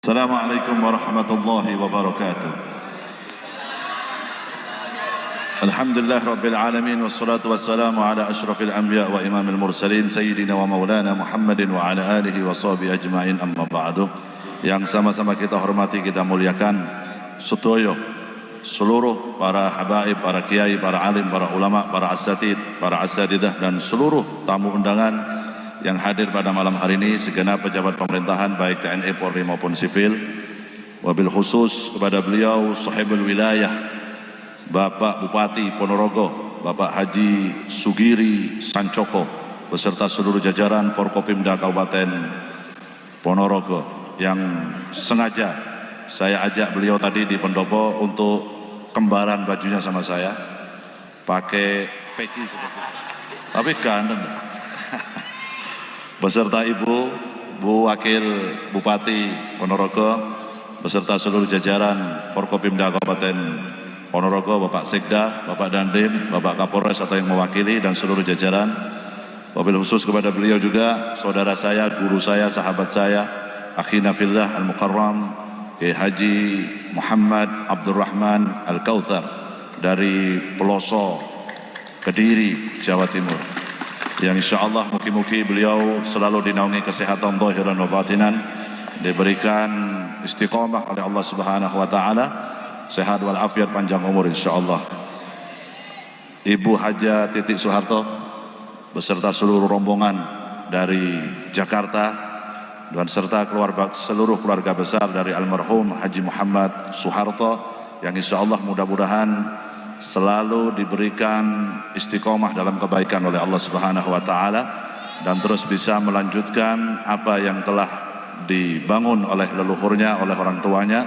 Assalamualaikum warahmatullahi wabarakatuh. Alhamdulillah rabbil alamin wassalatu wassalamu ala asyrafil anbiya wa imamil mursalin sayyidina wa maulana Muhammadin wa ala alihi wa sahbihi ajma'in, amma ba'du. Yang sama-sama kita hormati, kita muliakan sedoyo seluruh para habaib, para kiai, para alim, para ulama, para asatid, para asatidah dan seluruh tamu undangan yang hadir pada malam hari ini, segenap pejabat pemerintahan baik TNI, Polri maupun sipil. Wabil khusus kepada beliau sahibul wilayah Bapak Bupati Ponorogo, Bapak Haji Sugiri Sancoko beserta seluruh jajaran Forkopimda Kabupaten Ponorogo yang sengaja saya ajak beliau tadi di pendopo untuk kembaran bajunya sama saya, pakai peci seperti itu, tapi ganteng beserta Ibu Wakil Bupati Ponorogo beserta seluruh jajaran Forkopimda Kabupaten Ponorogo, Bapak Sekda, Bapak Dandim, Bapak Kapolres atau yang mewakili dan seluruh jajaran. Wabil khusus kepada beliau juga saudara saya, guru saya, sahabat saya, akhina fillah al-mukarram Kiai Haji Muhammad Abdurrahman Al-Kautsar dari Peloso, Kediri, Jawa Timur, yang insyaallah mugi-mugi beliau selalu dinaungi kesehatan zahiran wa batinan, diberikan istiqamah oleh Allah Subhanahu wa taala, sehat wal afiat, panjang umur insyaallah. Ibu Haja Titik Soeharto beserta seluruh rombongan dari Jakarta dan serta seluruh keluarga besar dari almarhum Haji Muhammad Soeharto yang insyaallah mudah-mudahan selalu diberikan istiqomah dalam kebaikan oleh Allah Subhanahu wa taala dan terus bisa melanjutkan apa yang telah dibangun oleh leluhurnya, oleh orang tuanya,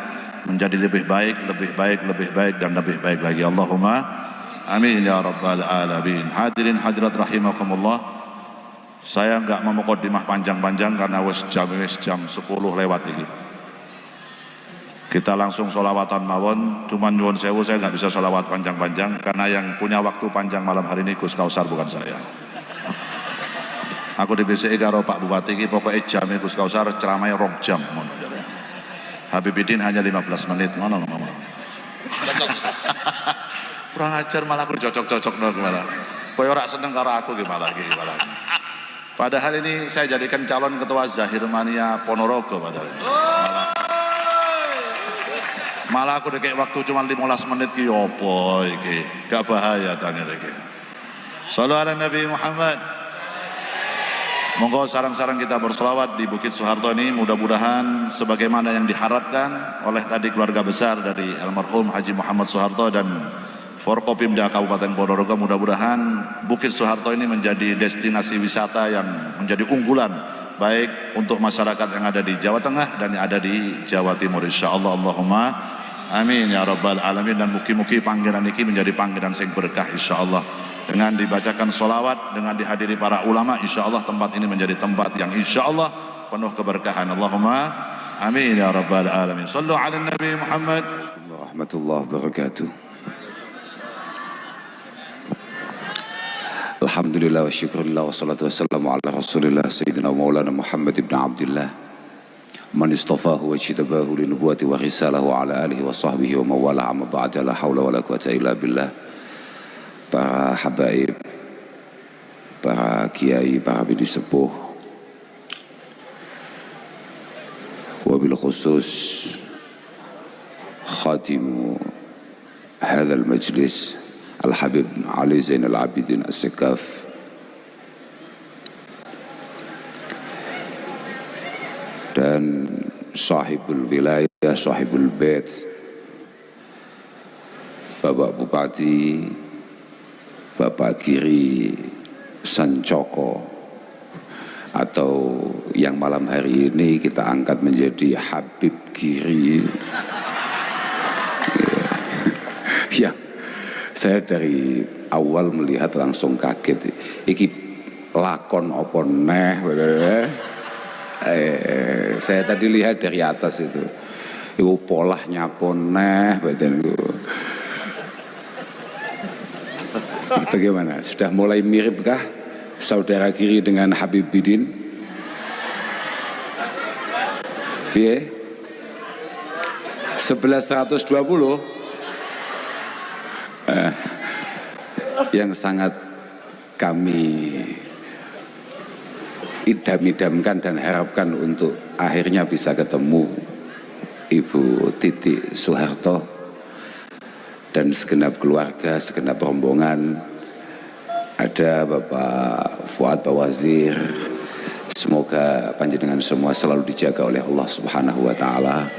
menjadi lebih baik, lebih baik, lebih baik dan lebih baik lagi. Allahumma amin ya rabbal alamin. Hadirin hadirat rahimakumullah, saya enggak mau mukadimah panjang-panjang karena wis jam 10 lewat ini. Kita langsung sholawatan mawon. Cuman nyuwun sewu, saya nggak bisa sholawat panjang-panjang karena yang punya waktu panjang malam hari ini Gus Kausar, bukan saya. Aku di BCI karo Pak Bupati ini pokoknya jamnya Gus Kausar ceramahnya 2 jam. Habibidin hanya 15 menit. Mana ngomong? Kurang ajar, malah aku cocok-cocok malah. Koyo ora seneng karo aku gimana lagi. Padahal ini saya jadikan calon ketua Zahir Mania Ponorogo padahal ini. Malah aku dikek waktu cuma 15 menit ki opo iki. Gak bahaya tanya iki. Shallallahu ala Nabi Muhammad. Monggo sarang-sarang kita berselawat di Bukit Soeharto ini, mudah-mudahan sebagaimana yang diharapkan oleh tadi keluarga besar dari almarhum Haji Muhammad Soeharto dan Forkopimda Kabupaten Ponorogo, mudah-mudahan Bukit Soeharto ini menjadi destinasi wisata yang menjadi unggulan baik untuk masyarakat yang ada di Jawa Tengah dan yang ada di Jawa Timur insyaallah. Allahumma amin ya rabbal alamin. Dan mugi-mugi panggilan ini menjadi panggilan sing berkah insyaallah. Dengan dibacakan sholawat, dengan dihadiri para ulama, insyaallah tempat ini menjadi tempat yang insyaallah penuh keberkahan. Allahumma amin ya rabbal alamin. Sallu ala Nabi Muhammad. Warahmatullahi wabarakatuh. Alhamdulillah wa syukurillah wa salatu wassalamu ala rasulillah Sayyidina Maulana Muhammad ibn Abdullah man istafahu wa jitabahu li nubuwati wa risalahu ala alihi wa sahbihi wa mawala amma ba'da, la hawla wa la quwata illa billah. Para habaib, para kiai, para bini sepuh, wabil khusus khatimu hadzal majlis Al-Habib Ali Zainal Abidin As-Sekaf, dan sahibul wilayah, sahibul bait, Bapak Bupati, Bapak Giri Sancoko, atau yang malam hari ini kita angkat menjadi Habib Giri. Ya, saya dari awal melihat langsung kaget. Iki lakon opo neh. Saya tadi lihat dari atas itu. Iku polahnya apa neh badan itu. Bagaimana? Sudah mulai miripkah saudara Giri dengan Habib Bidin? Piye? 11.120 yang sangat kami idam-idamkan dan harapkan untuk akhirnya bisa ketemu Ibu Titi Soeharto dan segenap keluarga, segenap rombongan. Ada Bapak Fuad Bawazir. Semoga panjenengan semua selalu dijaga oleh Allah Subhanahu wa taala,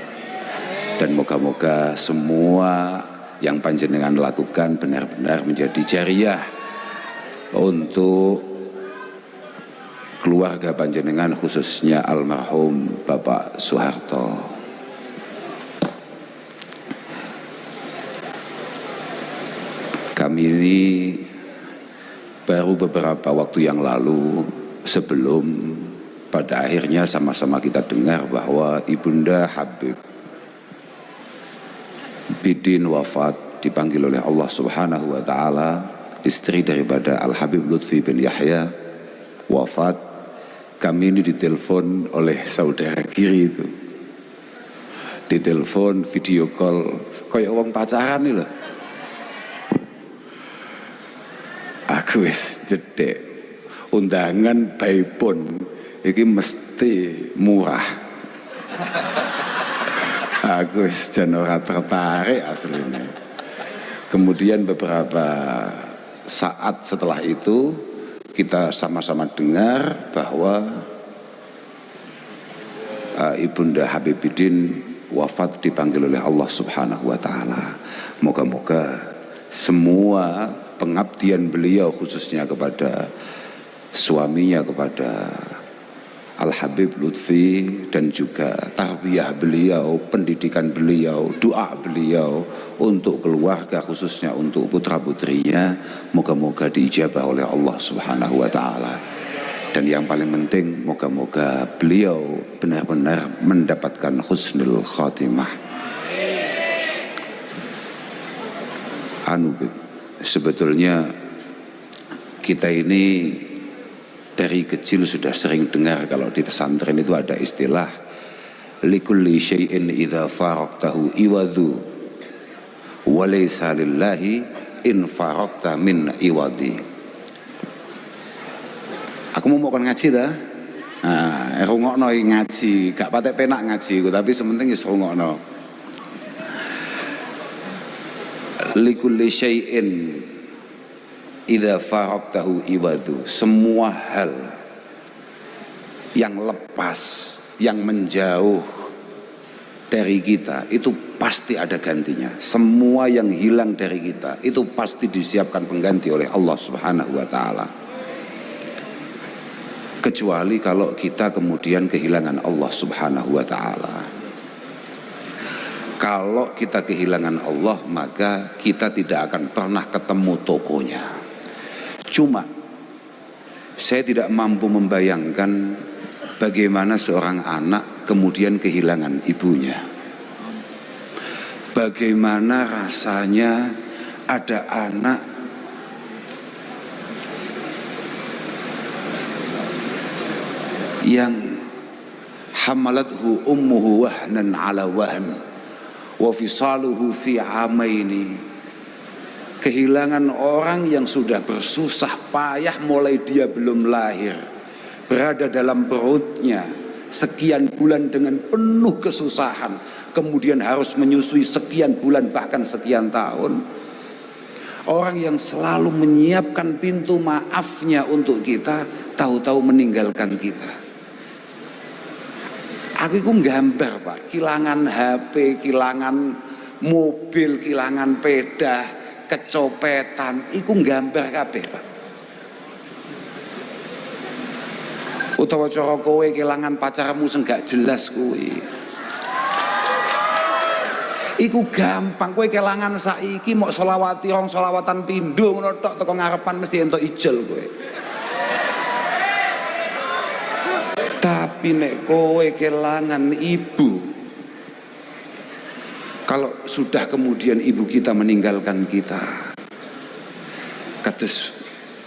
dan moga-moga semua yang panjenengan lakukan benar-benar menjadi jariah untuk keluarga panjenengan, khususnya almarhum Bapak Soeharto. Kami ini baru beberapa waktu yang lalu, sebelum pada akhirnya sama-sama kita dengar bahwa Ibunda Habib Bidin wafat, dipanggil oleh Allah Subhanahu wa taala, istri daripada Al-Habib Lutfi bin Yahya wafat. Kami ini ditelepon oleh saudara kiri itu, ditelepon video call kayak wong pacaran nih loh. Aku wis jedek, undangan baipun iki mesti murah. Aku wis jan ora tertarik aslinya. Kemudian beberapa saat setelah itu kita sama-sama dengar bahwa Ibunda Habib Bidin wafat, dipanggil oleh Allah Subhanahu wa taala. Moga-moga semua pengabdian beliau, khususnya kepada suaminya, kepada Al-Habib Lutfi, dan juga tarbiyah beliau, pendidikan beliau, doa beliau untuk keluarga, khususnya untuk putra-putrinya, moga-moga diijabah oleh Allah Subhanahu wa taala. Dan yang paling penting, moga-moga beliau benar-benar mendapatkan husnul khatimah. Sebetulnya kita ini dari kecil sudah sering dengar kalau di pesantren itu ada istilah likulli syai'in idza faraqtahu iwadu wa laysa lillahi in faraqta min iwadi. Aku mau ngaji dah. Nah, rungokno ngaji, gak patek penak ngaji, tapi sementing wis rungokno. Likulli syai'in idza faraqtahu iwadu, semua hal yang lepas, yang menjauh dari kita itu pasti ada gantinya. Semua yang hilang dari kita itu pasti disiapkan pengganti oleh Allah Subhanahu wa taala. Kecuali kalau kita kemudian kehilangan Allah Subhanahu wa taala. Kalau kita kehilangan Allah, maka kita tidak akan pernah ketemu tokonya. Cuma saya tidak mampu membayangkan bagaimana seorang anak kemudian kehilangan ibunya. Bagaimana rasanya ada anak yang hamalathu ummuhu wahnan ala wahn wa fisaluhu fi amaini, kehilangan orang yang sudah bersusah payah mulai dia belum lahir, berada dalam perutnya sekian bulan dengan penuh kesusahan, kemudian harus menyusui sekian bulan bahkan sekian tahun. Orang yang selalu menyiapkan pintu maafnya untuk kita, tahu-tahu meninggalkan kita. Aku itu gambar Pak, kehilangan HP, kehilangan mobil, kehilangan peda, kecopetan, iku gambar kabeh Pak. Utawa cara kowe kehilangan pacarmu sing gak jelas kowe. Iku gampang, kowe kehilangan saiki mok selawati rong selawatan pindho ngono tok teko ngarepan mesti entuk ijol kowe. Tapi nek kowe kehilangan ibu, kalau sudah kemudian ibu kita meninggalkan kita, kados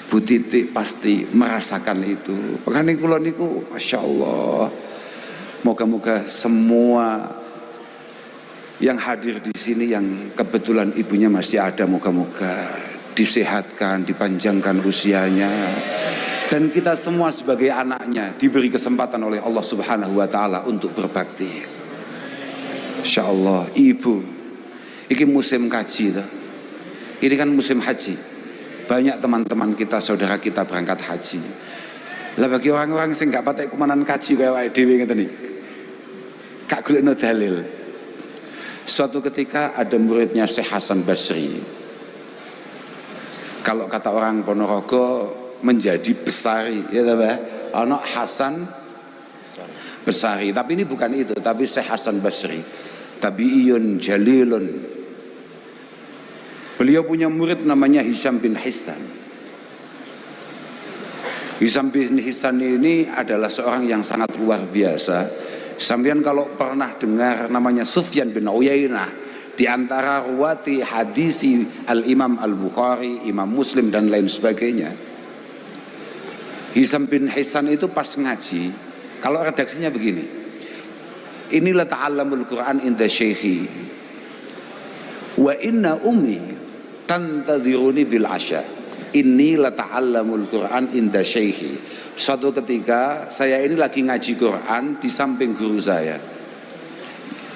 Bu Titi pasti merasakan itu. Makanya kula niku Masya Allah, moga-moga semua Yang hadir di sini yang kebetulan ibunya masih ada, moga-moga disehatkan, dipanjangkan usianya. Dan kita semua sebagai anaknya diberi kesempatan oleh Allah Subhanahu wa taala untuk berbakti. Insyaallah ibu, ini musim kaji toh. Ini kan musim haji. Banyak teman-teman kita, saudara kita berangkat haji. Lah bagi orang-orang sing gak patek kumanan kaji kaya awake dhewe ngeten iki. Gak golekno dalil. Suatu ketika ada muridnya Syekh Hasan Basri. Kalau kata orang Ponorogo menjadi besari, ya Mbah. Ana Hasan Basri, tapi ini bukan itu, tapi Syekh Hasan Basri. Tabi'iyun jalilun. Beliau punya murid namanya Hisham bin Hissan. Hisham bin Hissan ini adalah seorang yang sangat luar biasa. Sampeyan kalau pernah dengar namanya Sufyan bin Uyainah, di antara ruwati hadisi Al-Imam Al-Bukhari, Imam Muslim dan lain sebagainya. Hisham bin Hissan itu pas ngaji, kalau redaksinya begini. Inilah ta'allamul Quran inda syekhi. Wa inna ummi tantadhiruni bil asya. Inilah ta'allamul Quran inda syekhi. Suatu ketika saya ini lagi ngaji Quran di samping guru saya.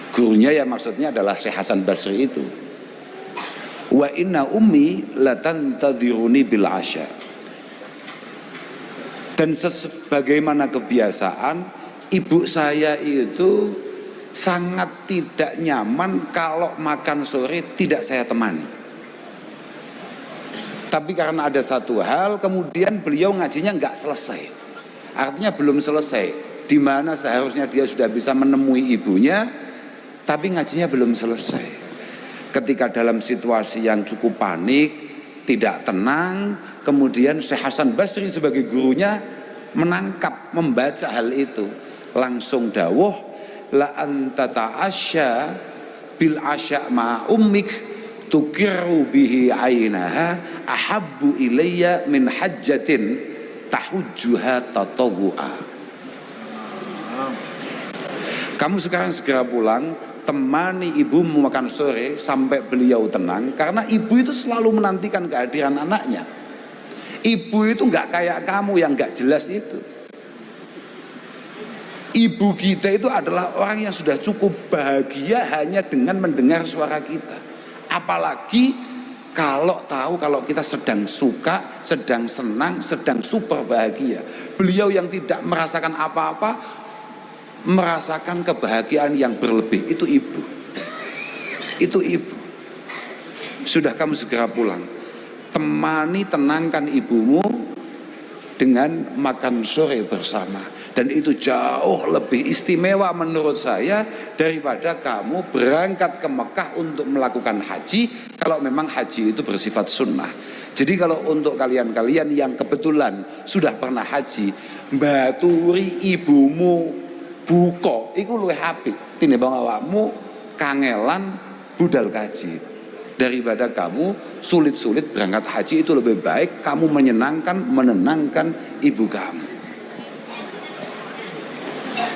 Gurunya ya maksudnya adalah Syekh Hasan Basri itu. Wa inna ummi latantadhiruni bil asya. Dan sebagaimana kebiasaan, ibu saya itu sangat tidak nyaman kalau makan sore tidak saya temani. Tapi karena ada satu hal, kemudian beliau ngajinya nggak selesai. Artinya belum selesai. Di mana seharusnya dia sudah bisa menemui ibunya, tapi ngajinya belum selesai. Ketika dalam situasi yang cukup panik, tidak tenang, kemudian Syekh Hasan Basri sebagai gurunya menangkap, membaca hal itu. Langsung dawuh, la anta ta'asya bil asya ma ummik tukiru bihi ainaha ahabbu ilayya min hajjatin tahujjuha tatawu'a. Kamu sekarang segera pulang, temani ibumu makan sore sampai beliau tenang, karena ibu itu selalu menantikan kehadiran anaknya. Ibu itu nggak kayak kamu yang nggak jelas itu. Ibu kita itu adalah orang yang sudah cukup bahagia hanya dengan mendengar suara kita. Apalagi kalau tahu kalau kita sedang suka, sedang senang, sedang super bahagia. Beliau yang tidak merasakan apa-apa, merasakan kebahagiaan yang berlebih. Itu ibu. Itu ibu. Sudah, kamu segera pulang. Temani, tenangkan ibumu dengan makan sore bersama. Dan itu jauh lebih istimewa menurut saya daripada kamu berangkat ke Mekah untuk melakukan haji, kalau memang haji itu bersifat sunnah. Jadi kalau untuk kalian-kalian yang kebetulan sudah pernah haji, baturi ibumu buka, itu luwih apik tinimbang awakmu kangelan budal kaji. Daripada kamu sulit-sulit berangkat haji, itu lebih baik kamu menenangkan ibu kamu.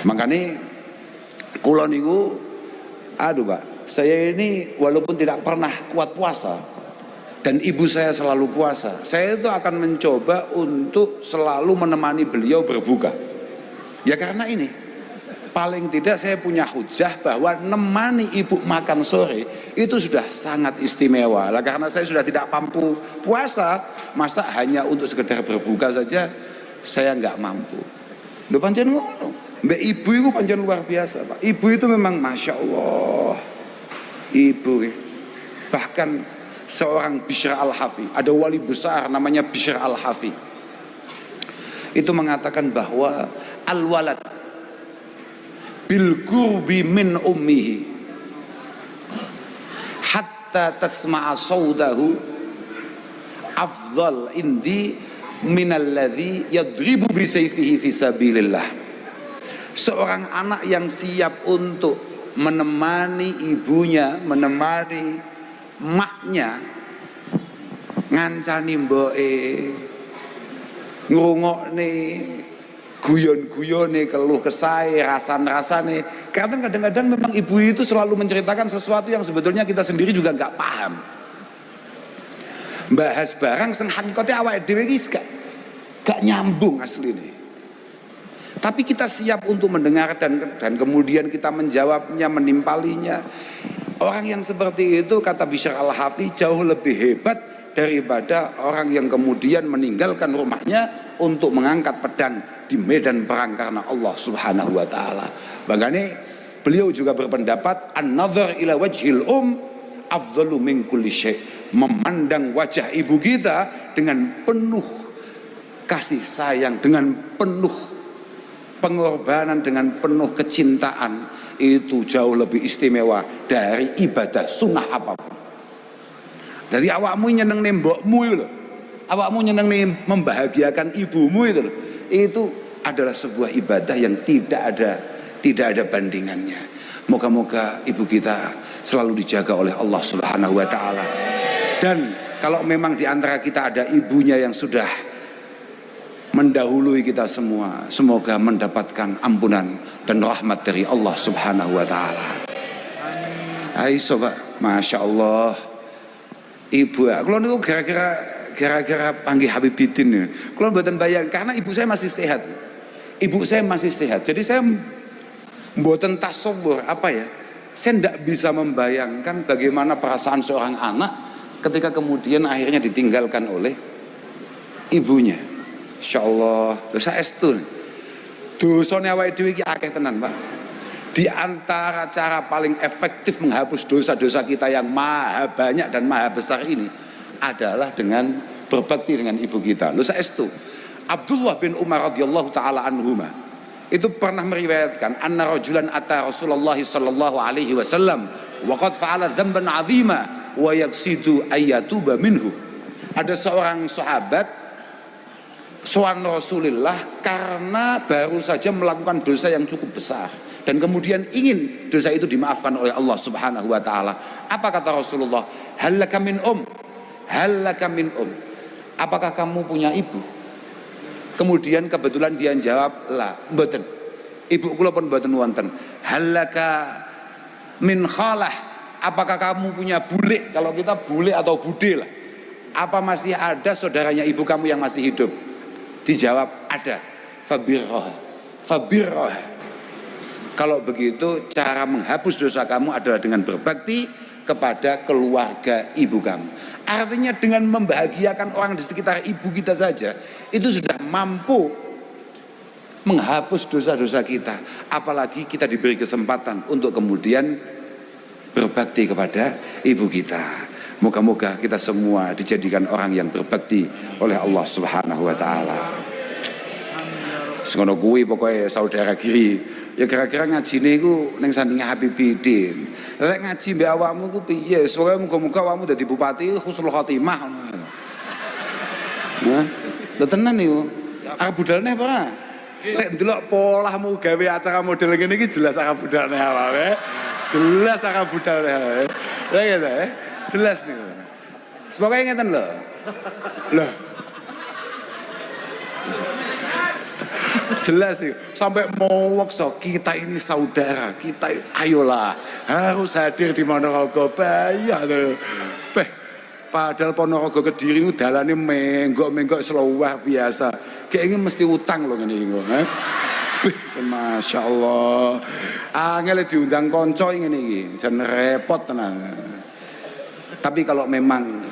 Makanya kula niku, aduh Pak, saya ini walaupun tidak pernah kuat puasa dan ibu saya selalu puasa, saya itu akan mencoba untuk selalu menemani beliau berbuka. Ya karena ini, paling tidak saya punya hujah bahwa nemani ibu makan sore itu sudah sangat istimewa. Lah karena saya sudah tidak mampu puasa, masa hanya untuk sekedar berbuka saja saya nggak mampu. Lho pancen ngono. Mbak ibu itu pancen luar biasa Pak. Ibu itu memang Masya Allah. Ibu bahkan seorang Bishr Al-Hafi, ada wali besar namanya Bishr Al-Hafi, itu mengatakan bahwa al-walad bil qurbi min ummihi hatta tasma'a sawdahu afdal indi minalladzi yadribu bi sayfihi fi sabilillah. Seorang anak yang siap untuk menemani ibunya, menemani maknya, ngancani mboke, ngrungokne guyon-guyone, keluh kesah, rasan-rasane. Karena kadang-kadang memang ibu itu selalu menceritakan sesuatu yang sebetulnya kita sendiri juga nggak paham. Bahas barang sing hakikate awake dhewe iki gak nyambung asline. Tapi kita siap untuk mendengar dan kemudian kita menjawabnya, menimpalinya. Orang yang seperti itu, kata Bishr al-Hafi, jauh lebih hebat daripada orang yang kemudian meninggalkan rumahnya untuk mengangkat pedang di medan perang karena Allah Subhanahu wa taala. Makanya beliau juga berpendapat an-nazar ila wajhil afdalu min kulli syai'. Memandang wajah ibu kita dengan penuh kasih sayang, dengan penuh pengorbanan, dengan penuh kecintaan, itu jauh lebih istimewa dari ibadah sunnah apapun. Jadi awakmu nyeneng mbokmu itu, awakmu nyeneng membahagiakan ibumu itu adalah sebuah ibadah yang tidak ada bandingannya. Moga-moga ibu kita selalu dijaga oleh Allah Subhanahu wa taala. Dan kalau memang di antara kita ada ibunya yang sudah mendahului kita semua, semoga mendapatkan ampunan dan rahmat dari Allah Subhanahu wa taala. Hai sobat, Masya Allah. Ibu, kalau niku gara-gara panggil Habibidin ya. Kalau mboten bayang, karena ibu saya masih sehat. Ibu saya masih sehat. Jadi saya mboten tasawwur apa ya? Saya tidak bisa membayangkan bagaimana perasaan seorang anak ketika kemudian akhirnya ditinggalkan oleh ibunya. Insyaallah, dosa estu. Dosane awake dhewe iki akeh tenan, Pak. Di antara cara paling efektif menghapus dosa-dosa kita yang maha banyak dan maha besar ini adalah dengan berbakti dengan ibu kita. Lho saestu. Abdullah bin Umar radhiyallahu taala anhuma itu pernah meriwayatkan anna rajulan ata Rasulullah sallallahu alaihi wasallam wa qad fa'ala dzamban 'azima wa yaqsidu ayyatuba minhu. Ada seorang sahabat sowan Rasulullah karena baru saja melakukan dosa yang cukup besar dan kemudian ingin dosa itu dimaafkan oleh Allah Subhanahu wa taala. Apa kata Rasulullah? Halaka min halaka min apakah kamu punya ibu? Kemudian kebetulan dia jawab, la mboten. Ibu kula pun mboten wonten. Halaka min khalah, apakah kamu punya bule? Kalau kita bule atau bude lah. Apa masih ada saudaranya ibu kamu yang masih hidup? Dijawab ada. Fabirroha. Kalau begitu cara menghapus dosa kamu adalah dengan berbakti kepada keluarga ibu kamu. Artinya dengan membahagiakan orang di sekitar ibu kita saja itu sudah mampu menghapus dosa-dosa kita. Apalagi kita diberi kesempatan untuk kemudian berbakti kepada ibu kita. Moga-moga kita semua dijadikan orang yang berbakti oleh Allah Subhanahu wa taala. Ngono kuwi pokoke saudara kiri. Ya kira-kira ngajine iku ning sandinge Habibidin. Lek ngaji mbek awakmu ku piye? Pokoke muga-muga awakmu dadi bupati husnul khotimah. Nah, lho tenan niku. Arep budal neh apa? Lek ndelok polahmu gawe acara model ngene iki jelas arep budal neh awake. Jelas arep budal neh awake. Lah ya ta, jelas niku. Semoga ngeten lho. Loh. Jelas sih, sampai mau wakso kita ini saudara, kita ayolah harus hadir di Ponorogo. Bayar tuh, padahal Ponorogo Kediri itu dalane menggok luar biasa. Kayak ini mesti utang loh ini, Masya Allah. Angel diundang konco ini, jan repot tenan. Tapi kalau memang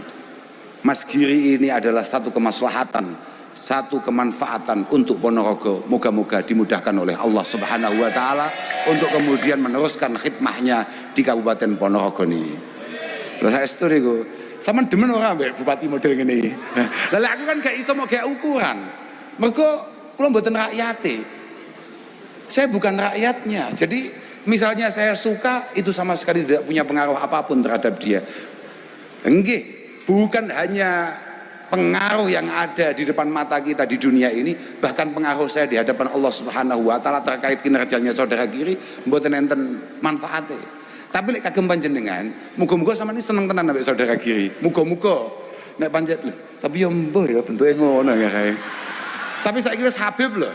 Mas Giri ini adalah satu kemaslahatan, satu kemanfaatan untuk Ponorogo, moga-moga dimudahkan oleh Allah Subhanahu wa taala untuk kemudian meneruskan khidmahnya di Kabupaten Ponorogo ini. Lha saestu niku, sampean demen ora mbek bupati model ngene iki? Lah aku kan gak iso mau gak ukuran. Mergo kula mboten rakyate. Saya bukan rakyatnya. Jadi misalnya saya suka itu sama sekali tidak punya pengaruh apapun terhadap dia. Enggih, bukan hanya pengaruh yang ada di depan mata kita di dunia ini, bahkan pengaruh saya di hadapan Allah Subhanahu wa taala terkait kinerjanya saudara kiri mboten enten manfaate. Tapi lek kagem panjenengan, muga-muga sampeyan seneng tenan ambek saudara kiri. Muga-muga nek panjat tapi yo mbuh ya bentuke ngono ya kae. Tapi saiki wis Habib lho.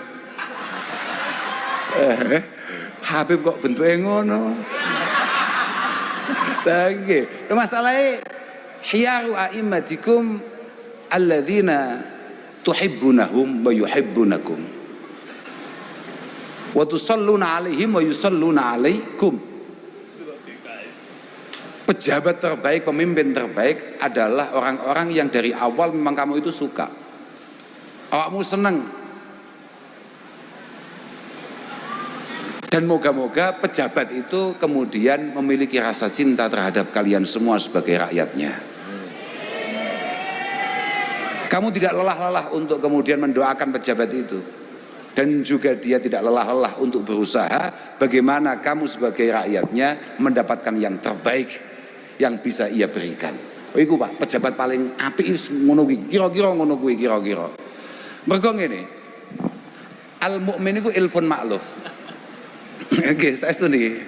Habib kok bentuknya ngono. Lagi, masalahnya hiyaru a'immatikum alladzina tuhibbunahum wa yuhibbunakum wa tusalluna alaihim wa yusalluna alaikum. Pejabat terbaik, pemimpin terbaik adalah orang-orang yang dari awal memang kamu itu suka, awakmu seneng. Dan moga-moga pejabat itu kemudian memiliki rasa cinta terhadap kalian semua sebagai rakyatnya. Kamu tidak lelah-lelah untuk kemudian mendoakan pejabat itu. Dan juga dia tidak lelah-lelah untuk berusaha bagaimana kamu sebagai rakyatnya mendapatkan yang terbaik yang bisa ia berikan. Oh iku Pak, pejabat paling apik ngono kuwi. Kira-kira ngono kuwi kira-kira. Mergo ngene. Al mukmin iku ilfun ma'luf. Oke, saya itu nih.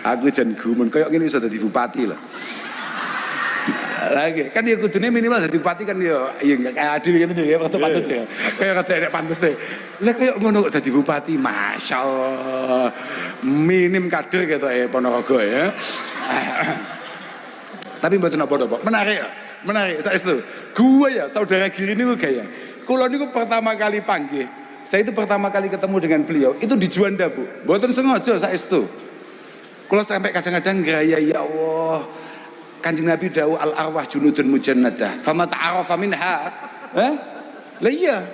Aku jan gumun koyo ngene iso dadi bupati lho. Lagi kan ya kudune minimal dadi bupati kan ya kayak adil gitu ya waktu pantes ya. Kayak kata nek pantese. Lah koyo ngono kok dadi bupati, masyaallah. Minim kader gitu Ponorogo ya. Tapi mboten napa-napa. Menarik ya. Menarik saya itu. Gua ya saudara Giri niku gaya. Kula niku pertama kali panggih. Saya itu pertama kali ketemu dengan beliau itu di Juanda Bu, mboten sengaja saestu. Kalau sampai kadang-kadang gaya ya Allah, Kanjeng Nabi dawuh al arwah junudun mujannadah, fama ta'arafa minha, lah iya,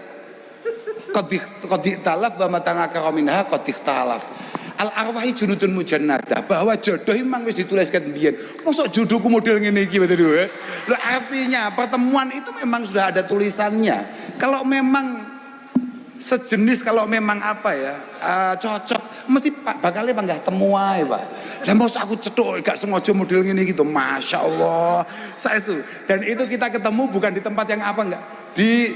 qad ikhtalaf wa ma tanakara minha qad ikhtalaf. Al arwahi junudun mujannadah, bahwa jodoh memang wis dituliskan mbiyen. Mosok jodohku model ngene iki betul lho. Artinya pertemuan itu memang sudah ada tulisannya. Kalau memang sejenis, kalau memang apa ya cocok, mesti bakalnya panggah temu ae Pak. Lah mosok aku cethuk gak sengaja model ngene gitu, masya Allah. Saestu. Dan itu kita ketemu bukan di tempat yang apa enggak, di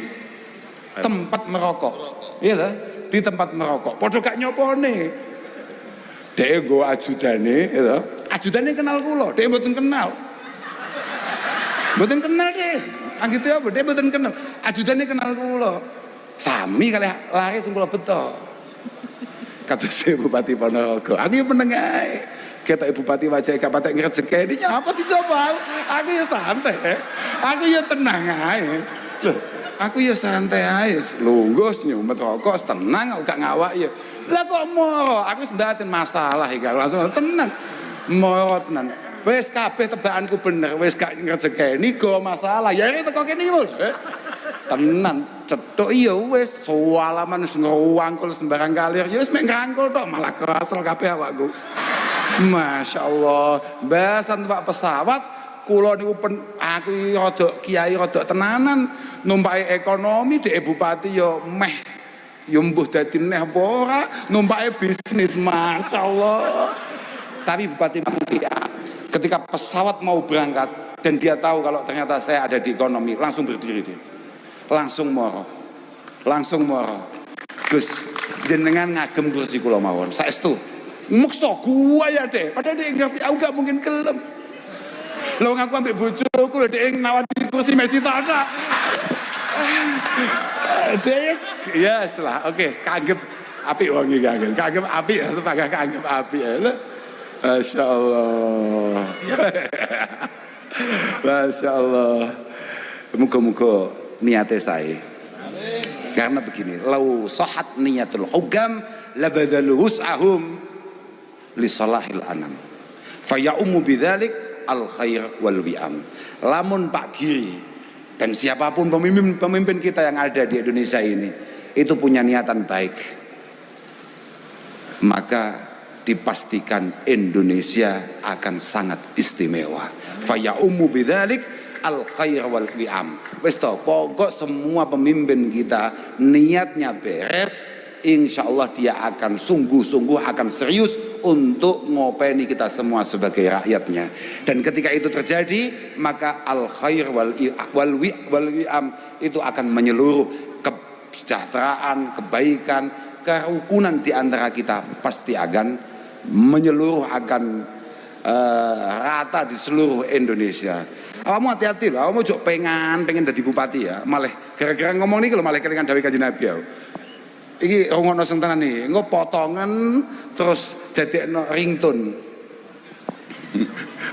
tempat merokok. Iya lah, di tempat merokok. Padha gak nyopone. Dhek nggo ajudane, gitu. Ajudane kenal kula, dhek mboten kenal. Mboten kenal dhek. Anggite apa? Dhek mboten kenal. Ajudane kenal kula. Sami kali lari sing kula beto. Kados Bupati Ponorogo. Aku ya meneng ae. Ketok Bupati wajah gak patek ngrejekeni nyapa dicoba. Aku ya santai. Aku ya tenang ae. Loh, aku ya santai ae. Lunggos nyumet rokok tenang gak ngawak ya. Lah kok moro? Aku wis mbaten masalah iki langsung tenang. Moro tenan. Wis kabeh tebakanku bener, wis gak ngrejekeni go masalah. Ya teko kene iki lho. Tenan cetuk iya wis sualaman wis ngwangkul sembarang kalir ya wis mek ngrangkul tok malah kerasel kabeh awakku. Masyaallah, basan Pak pesawat kula niku aku rada kiai rada tenanan numpake ekonomi dhek bupati ya meh ya mbuh dadi neh apa ora numpake bisnis masyaallah. Tapi bupati Mutia ketika pesawat mau berangkat dan dia tahu kalau ternyata saya ada di ekonomi langsung berdiri dia. Langsung moro Gus jenengan ngagem kursi kula mawon saestu muksa gua ya deh padahal dia ngerti aku gak mungkin gelem lho ngaku ambek bojoku lho dhek nawani kursi Messi Tana des ya setelah oke kanggep apik wong iki kanggep apik ya sebagai kanggep apik ya lho masyaallah masyaallah muga-muga niatnya saya. Karena begini, lau sahat niyatul hukam labadhalu hus'ahum li salahil anam. Fayaumu bidzalik al khair wal wi'am. Lamun Pak Giri dan siapapun pemimpin kita yang ada di Indonesia ini itu punya niatan baik, maka dipastikan Indonesia akan sangat istimewa. Fayaumu bidzalik al khair wal wi'am. Wis to, pokok semua pemimpin kita niatnya beres, insya Allah dia akan sungguh-sungguh akan serius untuk ngopeni kita semua sebagai rakyatnya. Dan ketika itu terjadi, maka al khair wal wi'am itu akan menyeluruh, kesejahteraan, kebaikan, kerukunan di antara kita pasti akan menyeluruh, akan rata di seluruh Indonesia. Kamu hati-hati loh, kamu juga pengen jadi bupati ya, malah gara-gara ngomong ini kalau malah kelingan dari Kanjeng Nabi ya. Iki rungokno sing tenan iki, engko potongan terus dadekno ringtone.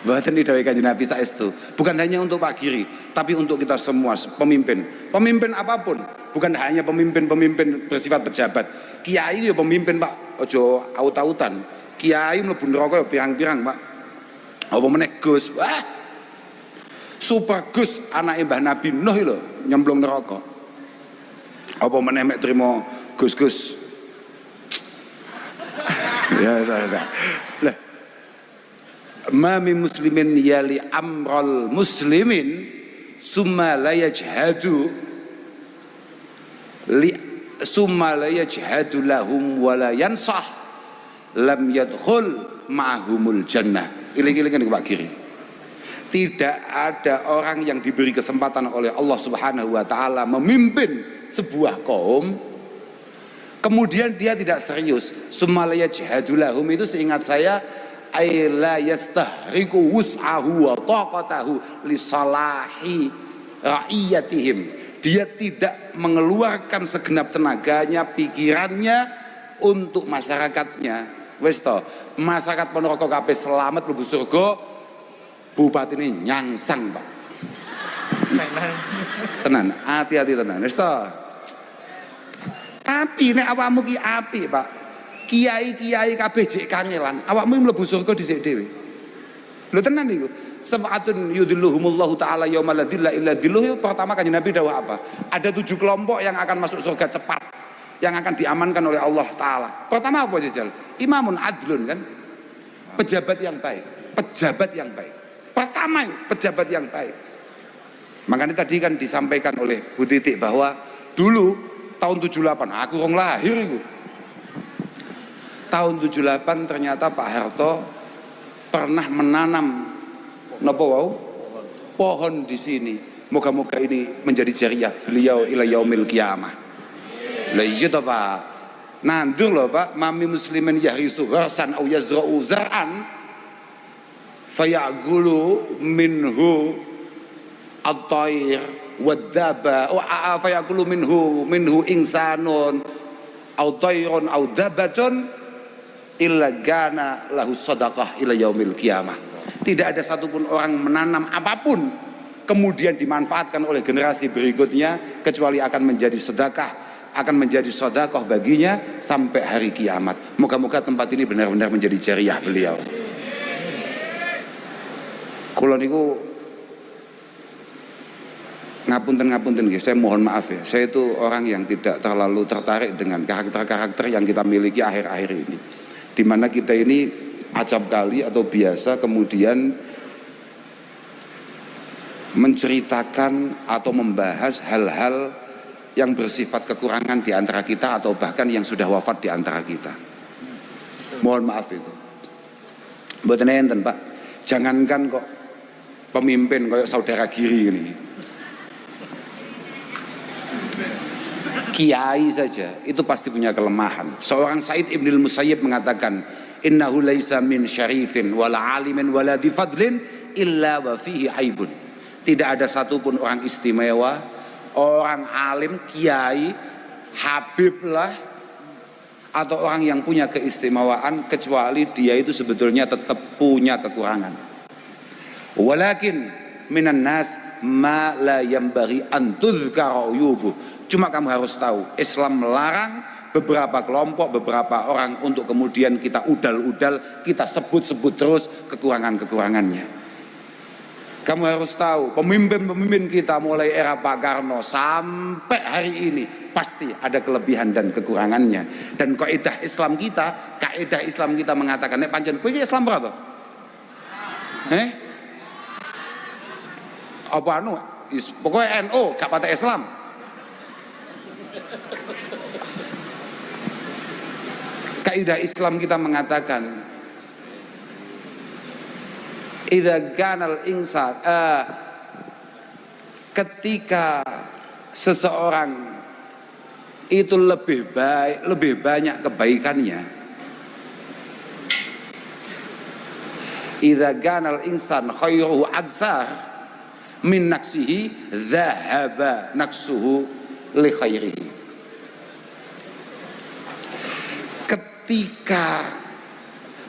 Mboten didhawuhi Kanjeng Nabi saestu. Bukan hanya untuk Pak Giri, tapi untuk kita semua pemimpin. Pemimpin apapun, bukan hanya pemimpin bersifat pejabat. Kiai ya pemimpin, Pak. Ojo aut-autan. Kiai mlebu neraka ya pirang-pirang, Pak. Apa meneh Gus? Wah. Super Gus anake Mbah Nabi Nuh lho nyemplung neraka. Apa meneh mek trimo Gus-gus. Ya, saya. Lah, ma min muslimin yali amral muslimin summa la yajhadu lahum wa la yansah lam yadkhul ma'humul jannah. Iling-ilingan Pak Giri. Tidak ada orang yang diberi kesempatan oleh Allah Subhanahu wa taala memimpin sebuah kaum kemudian dia tidak serius. Summa la yajhadu lahum itu seingat saya ay la yastahriku wus'ahu wa taqatahu li salahi ra'iyatihim. Dia tidak mengeluarkan segenap tenaganya, pikirannya untuk masyarakatnya. Wis to, masyarakat Ponorogo kabeh selamat mlebu surga, bupati ini nyangsang, Pak. Tenan, hati-hati tenan. Wis to. Tapi nek awakmu ki apik, Pak. Kiai-kiai kabeh jek kangelan, awakmu mlebu surga dhisik dhewe. Lho tenan niku. Sab'atun yudhilluhumullahu ta'ala yauma la dhilla illa dhilluh. Pertama Kanjeng Nabi dawuh apa? Ada 7 kelompok yang akan masuk surga cepat, yang akan diamankan oleh Allah taala. Pertama apa jajal? Imamun adlun kan? Pejabat yang baik. Pejabat yang baik. Pertama pejabat yang baik. Makanya tadi kan disampaikan oleh Bu Titik bahwa dulu tahun 78 aku wong lahir itu. Tahun 78 ternyata Pak Harto pernah menanam napa wau? Pohon di sini. Moga-moga ini menjadi jariah beliau ila yaumil qiyamah. Lah iya to Pak. Nandur lho Pak, mami muslimin yahrisu gharsan au yazra'u zar'an fayaqulu minhu at-tayr wad-daba wa fayaqulu minhu insanun au tayrun au dabatun illa gana lahu sadaqah ila yaumil qiyamah. Tidak ada satupun orang menanam apapun kemudian dimanfaatkan oleh generasi berikutnya kecuali akan menjadi sedekah, akan menjadi sedekah baginya sampai hari kiamat. Moga-moga tempat ini benar-benar menjadi jariah beliau. Kula niku ngapunten nggih, saya mohon maaf ya. Saya itu orang yang tidak terlalu tertarik dengan karakter-karakter yang kita miliki akhir-akhir ini. Di mana kita ini acap kali atau biasa kemudian menceritakan atau membahas hal-hal yang bersifat kekurangan di antara kita atau bahkan yang sudah wafat di antara kita. Mohon maaf itu. Mboten enten, Pak. Jangankan kok pemimpin kayak saudara Giri ini. Kiai saja itu pasti punya kelemahan. Seorang Said Ibnul Musayyib mengatakan, innahu laisa min syarifin wala alimin wala difadlin illa wa fihi aibun. Tidak ada satupun orang istimewa, orang alim, kiai, habib lah, atau orang yang punya keistimewaan kecuali dia itu sebetulnya tetap punya kekurangan. Walakin minan nas ma la yambaghi an tudhkara uyubuh. Cuma kamu harus tahu, Islam melarang beberapa kelompok, beberapa orang untuk kemudian kita udal-udal, kita sebut-sebut terus kekurangan-kekurangannya. Kamu harus tahu, pemimpin-pemimpin kita mulai era Pak Karno sampai hari ini pasti ada kelebihan dan kekurangannya. Dan kaidah Islam kita mengatakan, nek pancen kowe iki Islam berapa? Apa anu? Pokoknya NU gak patah Islam. Kaidah Islam kita mengatakan idza kanal insan ketika seseorang itu lebih baik, lebih banyak kebaikannya, idza kanal insan khairuhu aksar min naqsihi dhahaba naqsuhu li khairihi. ketika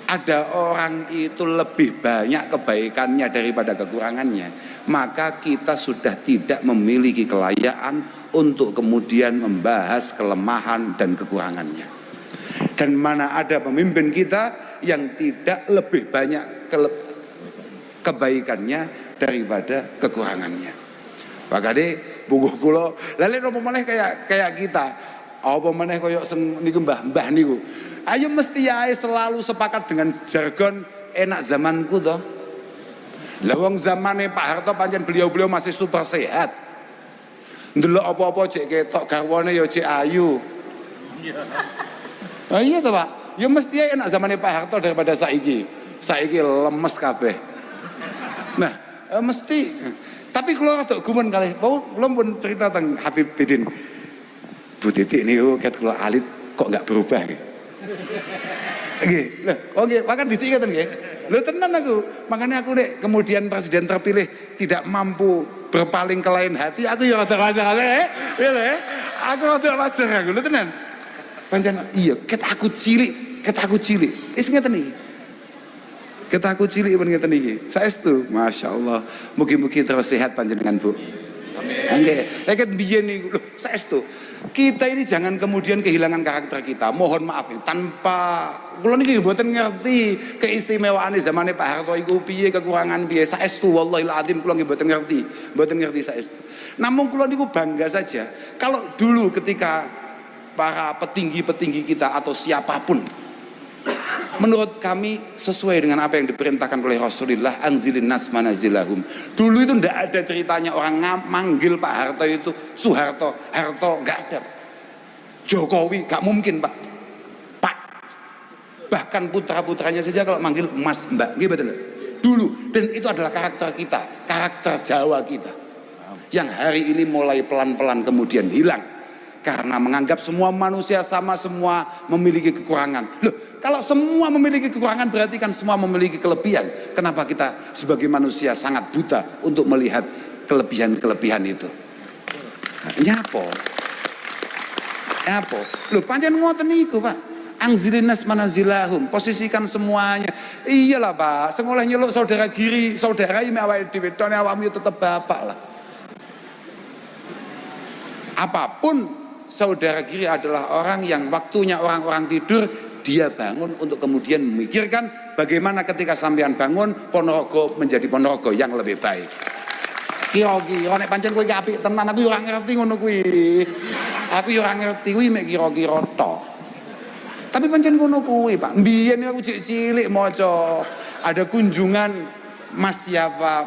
ada orang itu lebih banyak kebaikannya daripada kekurangannya, maka kita sudah tidak memiliki kelayaan untuk kemudian membahas kelemahan dan kekurangannya. Dan mana ada pemimpin kita yang tidak lebih banyak kebaikannya daripada kekurangannya. Makanya buku kula lalu apa meneh kayak kita. Apa meneh koyo sing niku mbah-mbah niku. Ayo mesti ae selalu sepakat dengan jargon enak zamanku toh. Lah wong zamane Pak Harto pancen beliau masih super sehat. Ndelok apa-apa cek ketok garwane ya cek ayu. Oh iya toh Pak. Ya mesti ae enak zamane Pak Harto daripada saiki. Saiki lemes kabeh. Nah, mesti. Tapi kalau rada gumun kali, kula pun cerita tentang Habib Bidin. Bu Titik niku ket kula alit kok enggak berubah nggih. Nggih. Lho, oke, makan dhisik ngeten nggih. Lho tenan aku. Makanya aku nek kemudian presiden terpilih tidak mampu berpaling ke lain hati, aku ya rada wajar ya lho. Aku rada wajar aku. Lho tenan. Pancen iya, ket aku cilik. Wis ngeten iki. Ket aku cilik men ngeten iki. Saestu, masyaallah. Mugi-mugi terus sehat panjenengan, Bu. Amin. Nggih. Lek biyen niku lho saestu. Kita ini jangan kemudian kehilangan karakter kita. Mohon maaf nih, tanpa kula niki mboten ngerti keistimewaan zamane Pak Harto iku piye, kekurangan piye. Saestu wallahil azim kula nggih mboten ngerti saestu. Namun kula niku bangga saja kalau dulu ketika para petinggi-petinggi kita atau siapapun menurut kami sesuai dengan apa yang diperintahkan oleh Rasulullah, anzilin nas manazilahum. Dulu itu tidak ada ceritanya orang manggil Pak Harto itu Soeharto, Harto, nggak ada. Jokowi nggak mungkin Pak. Bahkan putra-putranya saja kalau manggil Mas Mbak, gitu dulu. Dan itu adalah karakter kita, karakter Jawa kita, yang hari ini mulai pelan-pelan kemudian hilang karena menganggap semua manusia sama, semua memiliki kekurangan. Loh, kalau semua memiliki kekurangan berarti kan semua memiliki kelebihan. Kenapa kita sebagai manusia sangat buta untuk melihat kelebihan-kelebihan itu? Nyapo? Loh, pancen ngoten niku, Pak. Angzilinas manazilahum, posisikan semuanya. Iyalah, Pak. Sing oleh nyeluk saudara kiri, saudara iki awake dhewe, tone awakmu tetep bapak lah. Apapun saudara kiri adalah orang yang waktunya orang-orang tidur, dia bangun untuk kemudian memikirkan bagaimana ketika sampean bangun Ponorogo menjadi Ponorogo yang lebih baik. Kira-kira nek pancen kowe iki apik tenan, aku yo ora ngerti ngono kuwi. Aku yo ora ngerti kuwi mek kira-kira tok. Tapi pancen ngono kuwi, Pak. Mbiyen aku cilik maca ada kunjungan Mas siapa,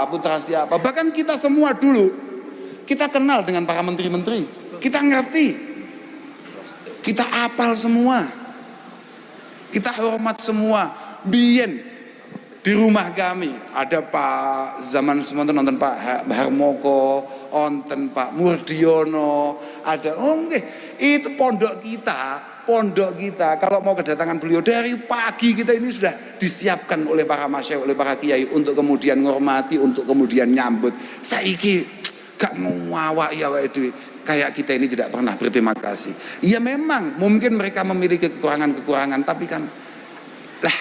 putra siapa. Bahkan kita semua dulu kita kenal dengan para menteri-menteri. Kita ngerti. Kita apal semua. Kita hormat semua. Biyen di rumah kami ada Pak zaman semonten nonton Pak Harmoko, onten Pak Murdiono, ada itu pondok kita kalau mau kedatangan beliau dari pagi kita ini sudah disiapkan oleh para masyayikh, oleh para kiai untuk kemudian menghormati, untuk kemudian nyambut. Saiki gak ngawak ya wae kayak kita ini tidak pernah berterima kasih. Ya memang mungkin mereka memiliki kekurangan-kekurangan, tapi kan lah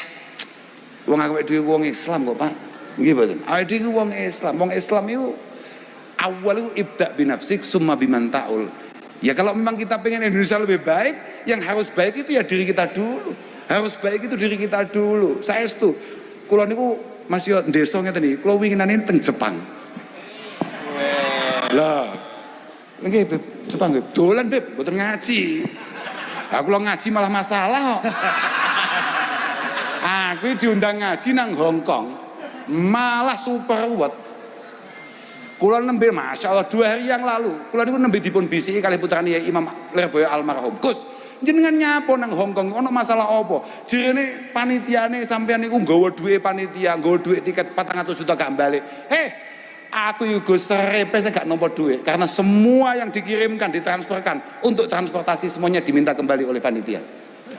wong awake dhewe wong Islam kok, Pak. Nggih mboten. Awake dhewe wong Islam. Wong Islam itu awal itu ibda binafsik summa biman ta'ul. Ya kalau memang kita pengen Indonesia lebih baik, yang harus baik itu ya diri kita dulu. Harus baik itu diri kita dulu. Saestu. Kula niku masih desa ngeten iki. Kula winginane teng Jepang. Lah. Nggih, Beb. Jepang, Beb. Dolan, Beb, mboten ngaji. Aku lo ngaji malah masalah kok. Aku diundang ngaji nang Hong Kong, malah super ruwet. Kula nembe Masya Allah 2 hari yang lalu, kula niku nembe dipun bisiki kalih putrane Imam Lirboyo almarhum. Gus, jenengan nyapo nang Hong Kong ono masalah apa? Jirene panitiane sampean niku nggawa duwe panitia, nggawa duwe tiket 400 juta gak balik. Aku yo Gus serepes gak nampa duit karena semua yang dikirimkan ditransferkan untuk transportasi semuanya diminta kembali oleh panitia.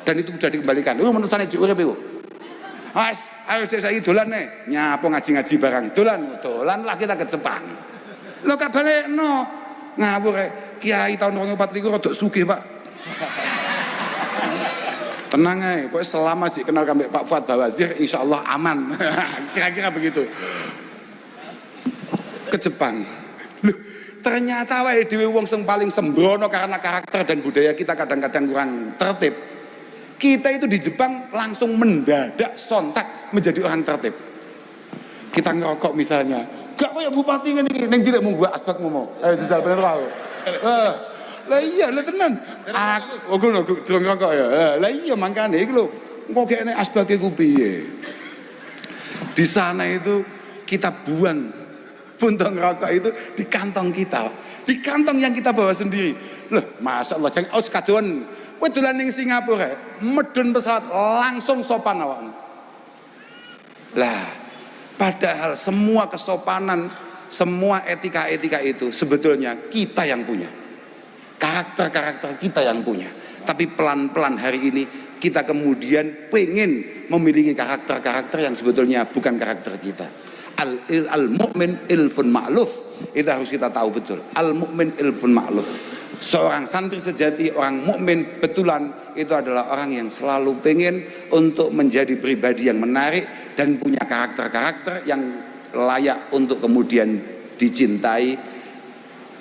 Dan itu sudah dikembalikan. Menurut saya urip iku. Mas, ayo saya dolan nih, nyapo ngaji-ngaji barang, dolan lah kita ke Jepang. Lo gak balekno, ngawur kiai tahun 2024 rodok sugih Pak. tenang aja, pokoknya selama sih kenal kami Pak Fuad Bawazir, insya Allah aman. Kira-kira begitu. Ke Jepang, loh, ternyata wae dhewe wong sing paling sembrono karena karakter dan budaya kita kadang-kadang kurang tertib. Kita itu di Jepang langsung mendadak sontak menjadi orang tertib. Kita ngerokok misalnya, gak kayak bupati ngene iki, ning tidak mau gua asbak mau. Jajal bener wae. Lah iya, lah tenan. Aku ngono durung ngerokok ya. Lah iya mangkane iki lho, engko kene asbake ku piye. Di sana itu kita buang puntung rokok itu di kantong kita, di kantong yang kita bawa sendiri. Loh, masya Allah, jangan aus kadoan. Kowe dolan ning Singapura, medun pesawat langsung sopan awakmu. Lah, padahal semua kesopanan, semua etika-etika itu sebetulnya kita yang punya. Karakter-karakter kita yang punya. Tapi pelan-pelan hari ini kita kemudian pengen memiliki karakter-karakter yang sebetulnya bukan karakter kita. Al-mu'min ilfun ma'luf, itu harus kita tahu betul. Al-mu'min ilfun ma'luf. Seorang santri sejati, orang mukmin betulan itu adalah orang yang selalu pengen untuk menjadi pribadi yang menarik dan punya karakter-karakter yang layak untuk kemudian dicintai,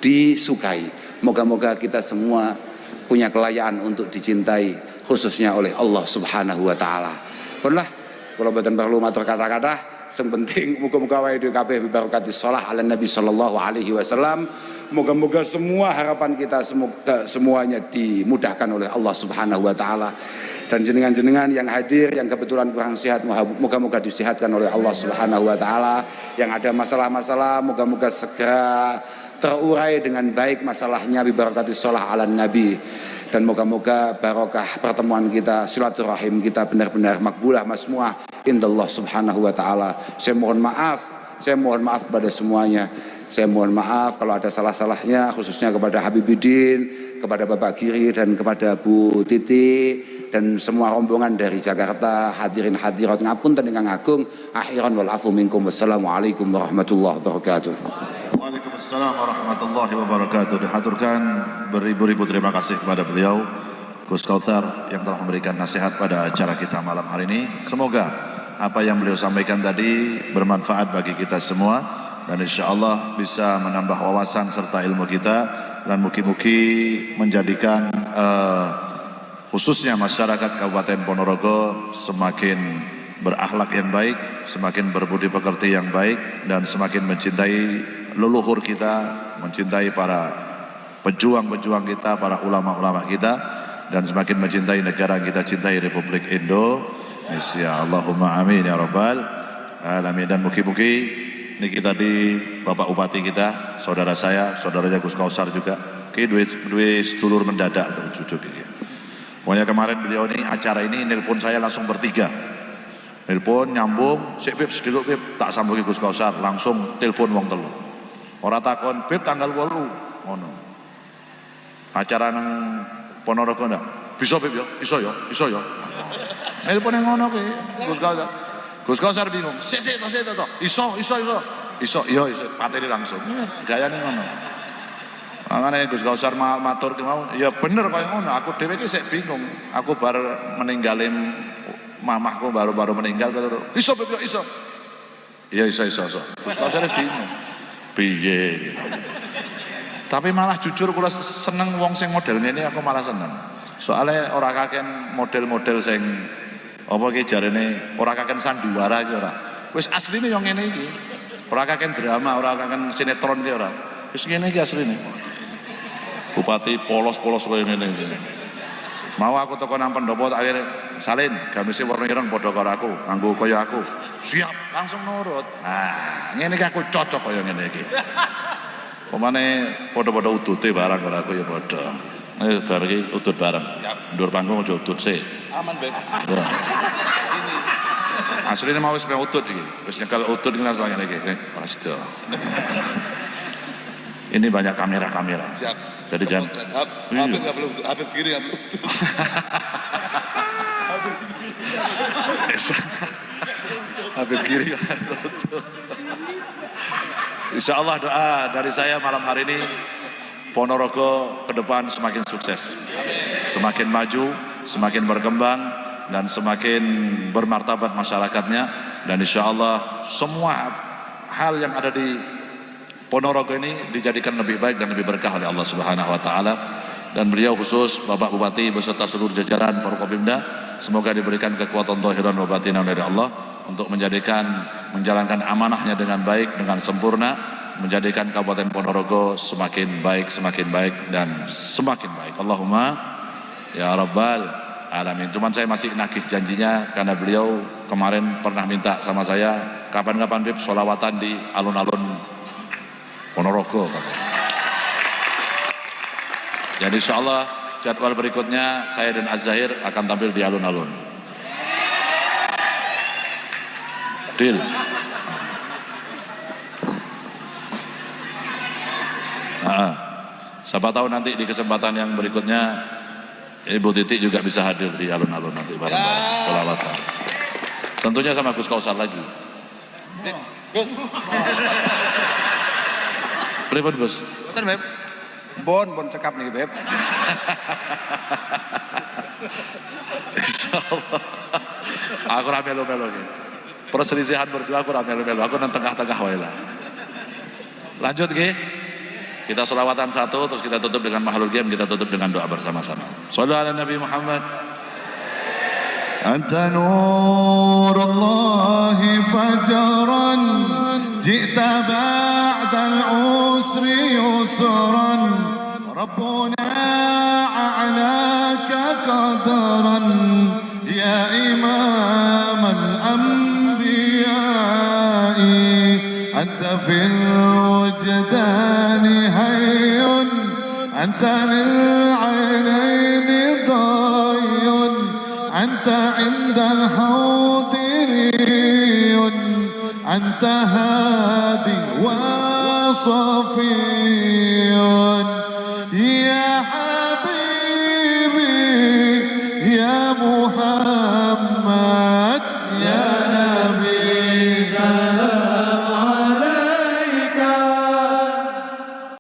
disukai. Moga-moga kita semua punya kelayaan untuk dicintai, khususnya oleh Allah Subhanahu wa taala. Punlah kula boten perlu matur kata-kata. Yang penting muga-muga wae dhewe kabeh bibarokatis shalah ala Nabi sallallahu alaihi wasallam. Moga-moga semua harapan kita semuanya dimudahkan oleh Allah Subhanahu wa taala. Dan jenengan-jenengan yang hadir yang kebetulan kurang sehat, moga-moga disehatkan oleh Allah Subhanahu wa taala. Yang ada masalah-masalah moga-moga segera terurai dengan baik masalahnya bibarokatis shalah ala Nabi. Dan moga-moga barokah pertemuan kita, silaturahim kita benar-benar makbulah masmuah indallah Subhanahu wa taala. Saya mohon maaf pada semuanya. Saya mohon maaf kalau ada salah-salahnya, khususnya kepada Habibidin, kepada Bapak Giri dan kepada Bu Titi dan semua rombongan dari Jakarta, hadirin hadirat ngapunten ingkang agung. Akhiran wal afu minkum. Wassalamualaikum warahmatullahi wabarakatuh. Waalaikumsalam warahmatullahi wabarakatuh. Dihaturkan beribu-ribu terima kasih kepada beliau Gus Kautsar yang telah memberikan nasihat pada acara kita malam hari ini. Semoga apa yang beliau sampaikan tadi bermanfaat bagi kita semua dan insya Allah bisa menambah wawasan serta ilmu kita dan mugi-mugi menjadikan khususnya masyarakat Kabupaten Ponorogo semakin berakhlak yang baik, semakin berbudi pekerti yang baik dan semakin mencintai leluhur kita, mencintai para pejuang-pejuang kita, para ulama-ulama kita dan semakin mencintai negara kita cintai, Republik Indonesia. Allahumma amin ya rabbal alamin. Dan mugi-mugi niki tadi Bapak Bupati kita, saudara saya, saudaranya Gus Kautsar juga, dua sedulur mendadak atau cucu gitu. Pokoknya kemarin beliau ini acara ini nelpon saya langsung bertiga. Nelpon nyambung, sik Pip sediluk Pip, tak sambungi Gus Kautsar, langsung telepon wong telu. Ora takon Pip tanggal 8 ngono. Acara nang Ponorogo ndak? Bisa Pip ya, bisa ya, bisa ya. Nelpon yang ngono kuwi Gus Kautsar. Gus Kautsar bingung. Sik to. Iso. Iya iso. Pateni langsung. Gayane ngono. Makane Gus Kautsar matur ki mau, ya bener kaya ngono. Aku dhewe ki sik bingung. Aku bar meninggalin mamahku baru meninggal kata, iso Pip, iso. Iya iso. Gus Kautsar bingung. Piye gitu. Tapi malah jujur kula seneng wong sing model ngene, aku malah seneng. Soalnya ora kaken model-model sing apa ki jarene ora kaken sandiwara iki ora. Wis asline yo ngene iki. Ora kaken drama, ora kaken sinetron ki ora. Wis ngene iki asline. Bupati polos-polos koyo ngene iki. Mau aku teko nang pendopo tak akhire salin gamise warna ireng padha karo aku, nganggo kaya aku. Siap, langsung nurut. Nah, ngene iki aku cocok kaya ngene iki. Pemane padha-padha udute barang karo aku ya padha. Bar iki udut bareng. Ndur panggung aja udut sik. Aman, Beb. Ya. Asline mau wis udut iki. Wis nyekel udut iki langsung ngene iki. Ora sida. Ini banyak kamera-kamera. Siap. Jadi jangan. Habib nggak perlu, Habib kiri nggak perlu. Habib kiri. Insya Allah doa dari saya malam hari ini Ponorogo ke depan semakin sukses, semakin maju, semakin berkembang, dan semakin bermartabat masyarakatnya, dan insya Allah semua hal yang ada di Ponorogo ini dijadikan lebih baik dan lebih berkah oleh Allah Subhanahu wa taala. Dan beliau khusus Bapak Bupati beserta seluruh jajaran Forkopimda, semoga diberikan kekuatan zahiran wa batinan dari Allah untuk menjalankan amanahnya dengan baik, dengan sempurna, menjadikan Kabupaten Ponorogo semakin baik dan semakin baik. Allahumma ya rabbal alamin. Cuman saya masih nagih janjinya karena beliau kemarin pernah minta sama saya, kapan-kapan Bib sholawatan di alun-alun Ponorogo katanya. Jadi insya Allah jadwal berikutnya saya dan Az-Zahir akan tampil di alun-alun. Deal. Siapa tahu nanti di kesempatan yang berikutnya Ibu Titi juga bisa hadir di alun-alun nanti bareng-bareng sholawatan. Tentunya sama Gus Kausar lagi. Gus. Pripun Gus? Betul Beb. Bon cekap nih Beb. Insyaallah. Aku ra melu-melu iki. Perselisihan berdua aku ra melu-melu, aku nang tengah-tengah wae lah. Lanjut nggih. Kita sholawatan satu, terus kita tutup dengan mahlul game, kita tutup dengan doa bersama-sama. Shallu ala Nabi Muhammad. Anta nurullahi fajran, ji'ta ba'dal usri yusran, Rabbuna a'laka qadran, ya imam al-anbiya'i, anta fil wujdani hayyun, anta lil aynaini dhayyun, anta indal hawdiriyun, anta hadi wa safiyun, ya habibi ya